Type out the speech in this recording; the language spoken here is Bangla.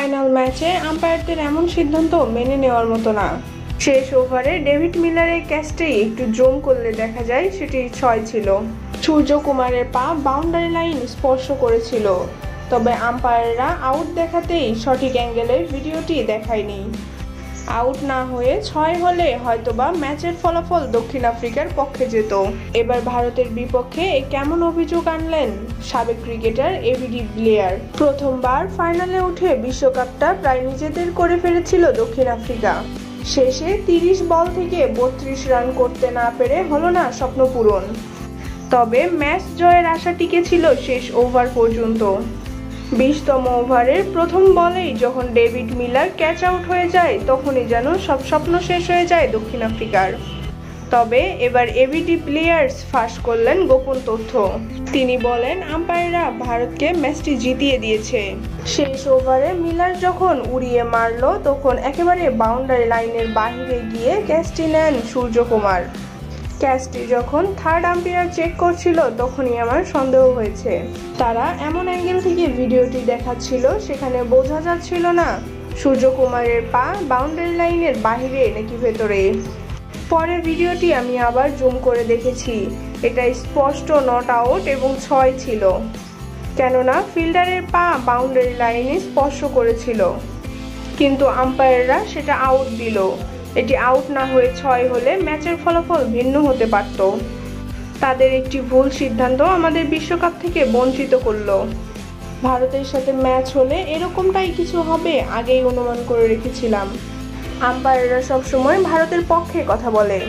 ফাইনাল ম্যাচে আম্পায়ারদের এমন সিদ্ধান্ত মেনে নেওয়ার মতো না। শেষ ওভারে ডেভিড মিলারের ক্যাচটি একটু জুম করলে দেখা যায় সেটি 6 ছিল। সূর্যকুমারের পা বাউন্ডারি লাইন স্পর্শ করেছিল, তবে আম্পায়াররা আউট দেখাতেই সঠিক অ্যাঙ্গেলের ভিডিওটি দেখায়নি। আউট না হয়ে 6 হলে হয়তোবা ম্যাচের ফলাফল দক্ষিণ আফ্রিকার পক্ষে যেত। এবার ভারতের বিপক্ষে কেমন অভিযোগ আনলেন সাবেক ক্রিকেটার এবি ডিভিলিয়ার্স। প্রথমবার ফাইনালে উঠে বিশ্বকাপটা প্রায় নিজেদের করে ফেলেছিল দক্ষিণ আফ্রিকা। শেষে 30 বল থেকে 32 রান করতে না পেরে হলো না স্বপ্ন পূরণ। তবে ম্যাচ জয়ের আশা টিকেছিল শেষ ওভার পর্যন্ত। 20তম ওভারের প্রথম বলেই যখন ডেভিড মিলার ক্যাচ আউট হয়ে যায়, তখনই যেন সব স্বপ্ন শেষ হয়ে যায় দক্ষিণ আফ্রিকার। তবে এবার এবি ডিভিলিয়ার্স ফাঁস করলেন গোপন তথ্য। তিনি বলেন আম্পায়াররা ভারতকে ম্যাচটি জিতিয়ে দিয়েছে। শেষ ওভারে মিলার যখন উড়িয়ে মারল, তখন একেবারে বাউন্ডারি লাইনের বাইরে গিয়ে ক্যাচটি নেন সূর্যকুমার। ক্যাচটি যখন থার্ড আম্পায়ার চেক করছিল, তখনই আমার সন্দেহ হয়েছে। তারা এমন অ্যাঙ্গেল থেকে ভিডিওটি দেখাচ্ছিল, সেখানে বোঝা যাচ্ছিল না সূর্যকুমারের পা বাউন্ডারি লাইনের বাইরে নাকি ভেতরে। পরে ভিডিওটি আমি আবার জুম করে দেখেছি, এটা স্পষ্ট নট আউট এবং 6 ছিল, কেননা ফিল্ডারের পা বাউন্ডারি লাইনে স্পর্শ করেছিল, কিন্তু আম্পায়াররা সেটা আউট দিল। এটি আউট না হয়ে 6 হলে ম্যাচের ফলাফল ভিন্ন হতে পারত। তাদের একটি ভুল সিদ্ধান্ত আমাদের বিশ্বকাপ থেকে বঞ্চিত করলো। ভারতের সাথে ম্যাচ হলে এরকমটাই কিছু হবে আগেই অনুমান করে রেখেছিলাম। আম্পায়াররা সবসময় ভারতের পক্ষে কথা বলে।